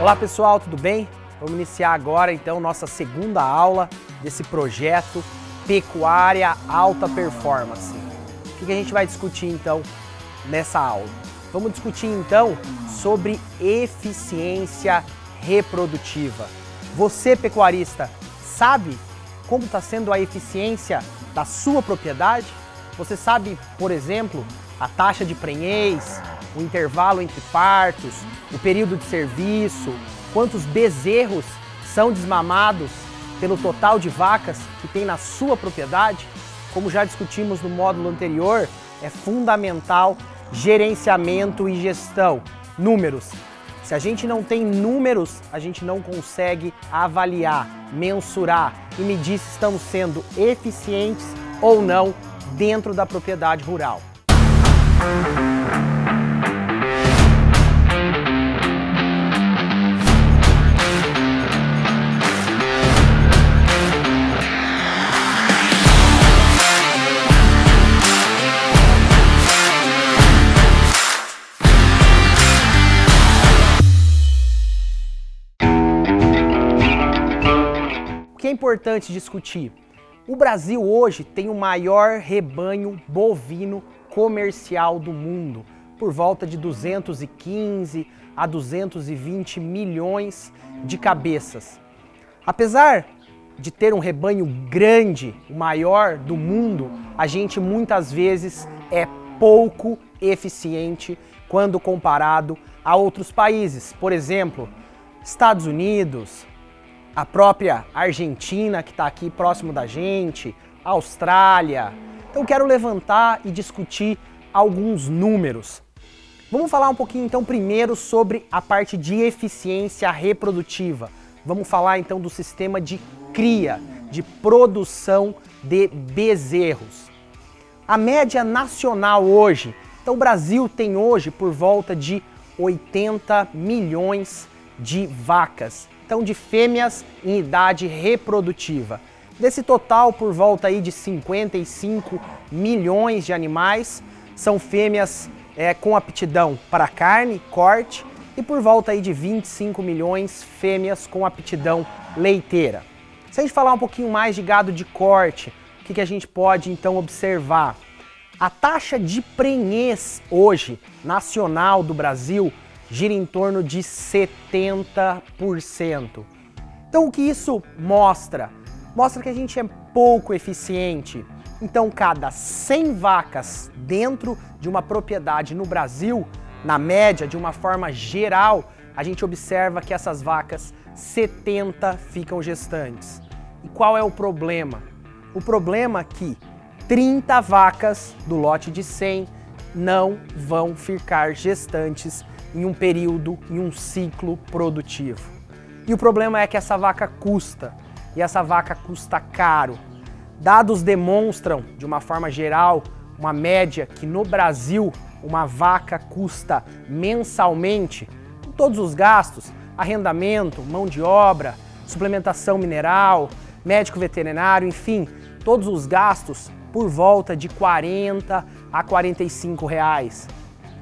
Olá pessoal, tudo bem? Vamos iniciar agora então nossa segunda aula desse projeto Pecuária Alta Performance. O que a gente vai discutir então nessa aula? Vamos discutir então sobre eficiência reprodutiva. Você, pecuarista, sabe como está sendo a eficiência da sua propriedade? Você sabe, por exemplo, a taxa de prenhez, o intervalo entre partos, o período de serviço, quantos bezerros são desmamados pelo total de vacas que tem na sua propriedade? Como já discutimos no módulo anterior, é fundamental gerenciamento e gestão. Números. Se a gente não tem números, a gente não consegue avaliar, mensurar e medir se estamos sendo eficientes ou não dentro da propriedade rural. O que é importante discutir? O Brasil hoje tem o maior rebanho bovino comercial do mundo, por volta de 215 a 220 milhões de cabeças. Apesar de ter um rebanho grande, o maior do mundo, a gente muitas vezes é pouco eficiente quando comparado a outros países. Por exemplo, Estados Unidos, a própria Argentina, que está aqui próximo da gente, Austrália. Então quero levantar e discutir alguns números. Vamos falar um pouquinho então primeiro sobre a parte de eficiência reprodutiva. Vamos falar então do sistema de cria, de produção de bezerros. A média nacional hoje, então o Brasil tem hoje por volta de 80 milhões de vacas, então de fêmeas em idade reprodutiva. Desse total, por volta aí de 55 milhões de animais são fêmeas com aptidão para carne, corte, e por volta aí de 25 milhões fêmeas com aptidão leiteira. Se a gente falar um pouquinho mais de gado de corte, o que a gente pode então observar? A taxa de prenhez hoje, nacional do Brasil, gira em torno de 70%. Então o que isso mostra? Mostra que a gente é pouco eficiente. Então cada 100 vacas dentro de uma propriedade no Brasil, na média, de uma forma geral, a gente observa que essas vacas, 70 ficam gestantes. E qual é o problema? O problema é que 30 vacas do lote de 100 não vão ficar gestantes em um período, em um ciclo produtivo. E o problema é que essa vaca custa, e essa vaca custa caro. Dados demonstram, de uma forma geral, uma média que no Brasil uma vaca custa mensalmente, com todos os gastos, arrendamento, mão de obra, suplementação mineral, médico veterinário, enfim, todos os gastos por volta de 40 a 45 reais.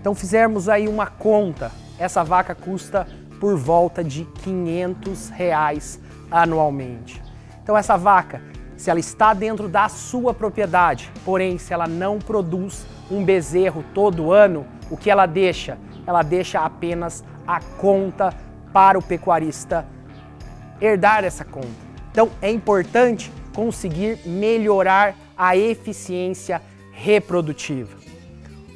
Então fizermos aí uma conta, essa vaca custa por volta de 500 reais anualmente. Então essa vaca, se ela está dentro da sua propriedade, porém se ela não produz um bezerro todo ano, o que ela deixa? Ela deixa apenas a conta para o pecuarista herdar essa conta. Então é importante conseguir melhorar a eficiência reprodutiva.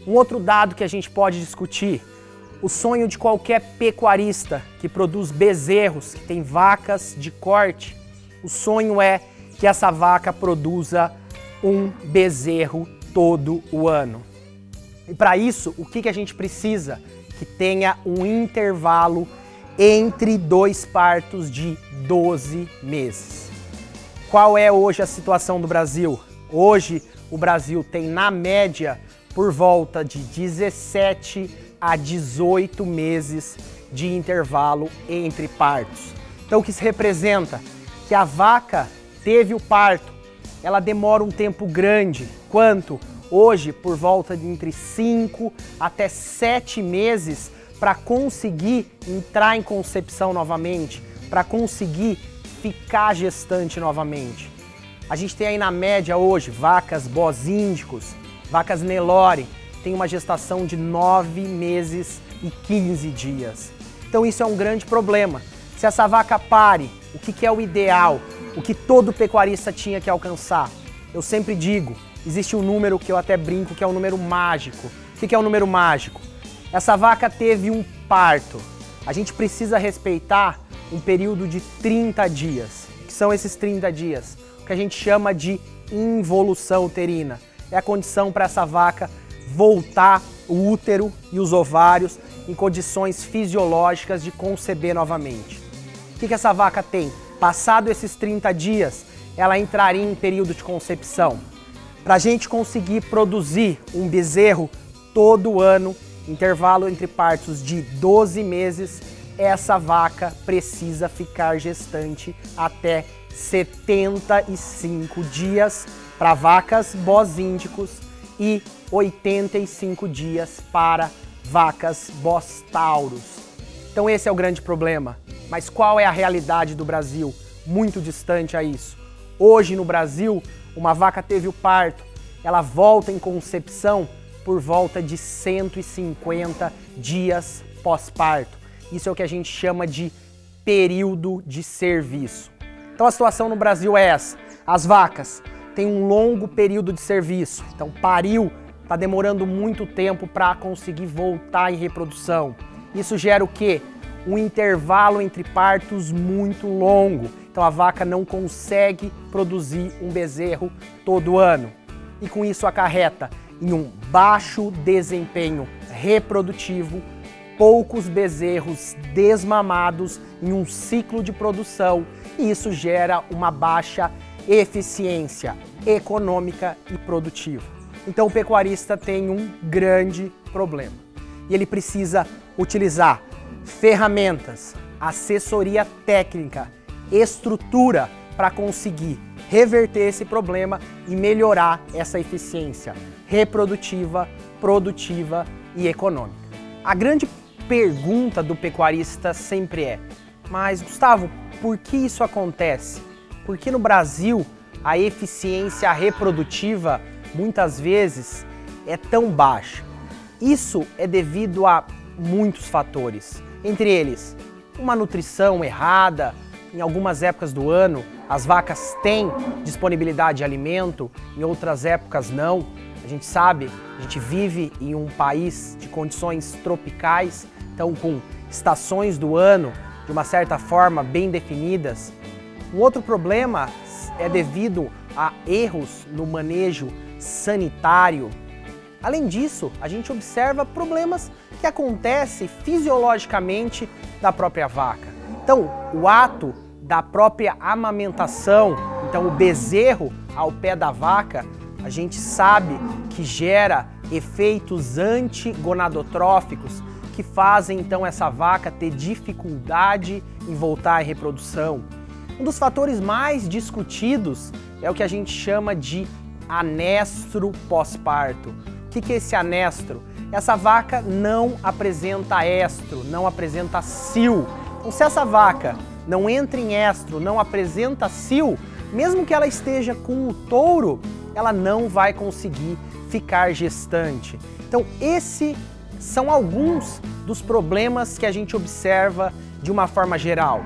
Um outro dado que a gente pode discutir, o sonho de qualquer pecuarista que produz bezerros, que tem vacas de corte, o sonho é que essa vaca produza um bezerro todo o ano. E para isso, o que a gente precisa? Que tenha um intervalo entre dois partos de 12 meses. Qual é hoje a situação do Brasil? Hoje, o Brasil tem, na média, por volta de 17 a 18 meses de intervalo entre partos. Então o que se representa? Que a vaca teve o parto, ela demora um tempo grande. Quanto? Hoje, por volta de entre 5 até 7 meses para conseguir entrar em concepção novamente, para conseguir ficar gestante novamente. A gente tem aí na média hoje vacas bozíndicos, vacas Nelore, tem uma gestação de 9 meses e 15 dias. Então isso é um grande problema. Se essa vaca pare, o que é o ideal? O que todo pecuarista tinha que alcançar? Eu sempre digo, existe um número que eu até brinco que é um número mágico. O que é um número mágico? Essa vaca teve um parto. A gente precisa respeitar um período de 30 dias. O que são esses 30 dias? O que a gente chama de involução uterina. É a condição para essa vaca voltar o útero e os ovários em condições fisiológicas de conceber novamente. O que essa vaca tem? Passado esses 30 dias, ela entraria em período de concepção. Para a gente conseguir produzir um bezerro todo ano, intervalo entre partos de 12 meses, essa vaca precisa ficar gestante até 75 dias para vacas bozíndicos e 85 dias para vacas bostauros. Então esse é o grande problema. Mas qual é a realidade do Brasil? Muito distante a isso. Hoje no Brasil, uma vaca teve o parto, ela volta em concepção por volta de 150 dias pós-parto. Isso é o que a gente chama de período de serviço. Então a situação no Brasil é essa. As vacas têm um longo período de serviço. Então pariu, está demorando muito tempo para conseguir voltar em reprodução. Isso gera o quê? Um intervalo entre partos muito longo. Então a vaca não consegue produzir um bezerro todo ano. E com isso acarreta em um baixo desempenho reprodutivo, poucos bezerros desmamados em um ciclo de produção, e isso gera uma baixa eficiência econômica e produtiva. Então o pecuarista tem um grande problema e ele precisa utilizar ferramentas, assessoria técnica, estrutura para conseguir reverter esse problema e melhorar essa eficiência reprodutiva, produtiva e econômica. A grande pergunta do pecuarista sempre é: mas Gustavo, por que isso acontece? Por que no Brasil a eficiência reprodutiva muitas vezes é tão baixa? Isso é devido a muitos fatores, entre eles uma nutrição errada. Em algumas épocas do ano as vacas têm disponibilidade de alimento, em outras épocas não. A gente sabe, a gente vive em um país de condições tropicais, então com estações do ano de uma certa forma bem definidas. Um outro problema é devido a erros no manejo sanitário. Além disso, a gente observa problemas que acontecem fisiologicamente da própria vaca. Então, o ato da própria amamentação, então o bezerro ao pé da vaca, a gente sabe que gera efeitos antigonadotróficos que fazem então essa vaca ter dificuldade em voltar à reprodução. Um dos fatores mais discutidos é o que a gente chama de anestro pós-parto. O que é esse anestro? Essa vaca não apresenta estro, não apresenta cio. Então, se essa vaca não entra em estro, não apresenta cio, mesmo que ela esteja com o touro, ela não vai conseguir ficar gestante. Então, esses são alguns dos problemas que a gente observa de uma forma geral.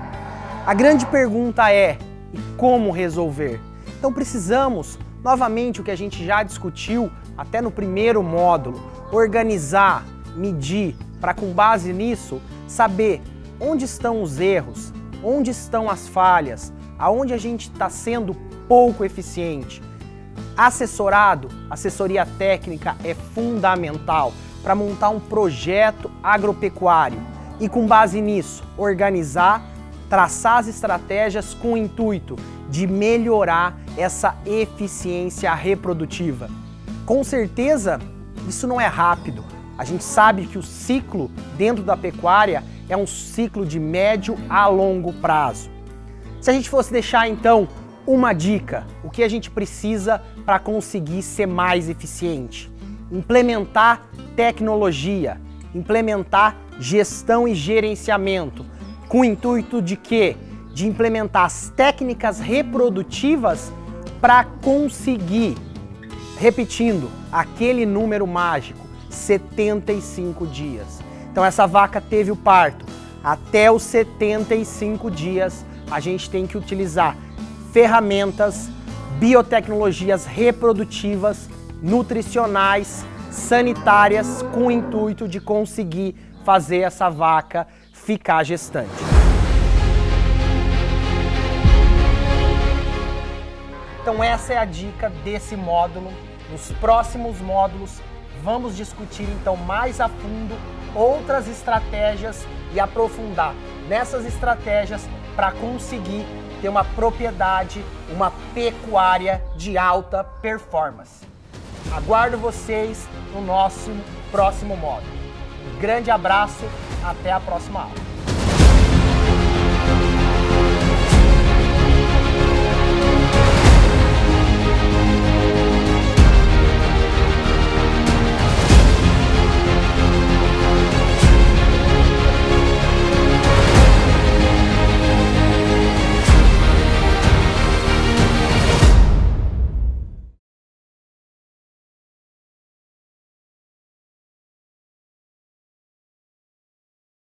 A grande pergunta é: e como resolver? Então, precisamos, novamente, o que a gente já discutiu até no primeiro módulo, organizar, medir, para com base nisso, saber onde estão os erros, onde estão as falhas, aonde a gente está sendo pouco eficiente. Assessorado, assessoria técnica é fundamental para montar um projeto agropecuário e, com base nisso, organizar, traçar as estratégias com o intuito de melhorar essa eficiência reprodutiva. Com certeza, isso não é rápido. A gente sabe que o ciclo dentro da pecuária é um ciclo de médio a longo prazo. Se a gente fosse deixar então uma dica, o que a gente precisa para conseguir ser mais eficiente? Implementar tecnologia, implementar gestão e gerenciamento, com o intuito de quê? De implementar as técnicas reprodutivas para conseguir, repetindo, aquele número mágico, 75 dias. Então essa vaca teve o parto. Até os 75 dias a gente tem que utilizar ferramentas, biotecnologias reprodutivas, nutricionais, sanitárias, com o intuito de conseguir fazer essa vaca ficar gestante. Então essa é a dica desse módulo. Nos próximos módulos vamos discutir então mais a fundo outras estratégias e aprofundar nessas estratégias para conseguir ter uma propriedade, uma pecuária de alta performance. Aguardo vocês no nosso próximo módulo. Um grande abraço, até a próxima aula.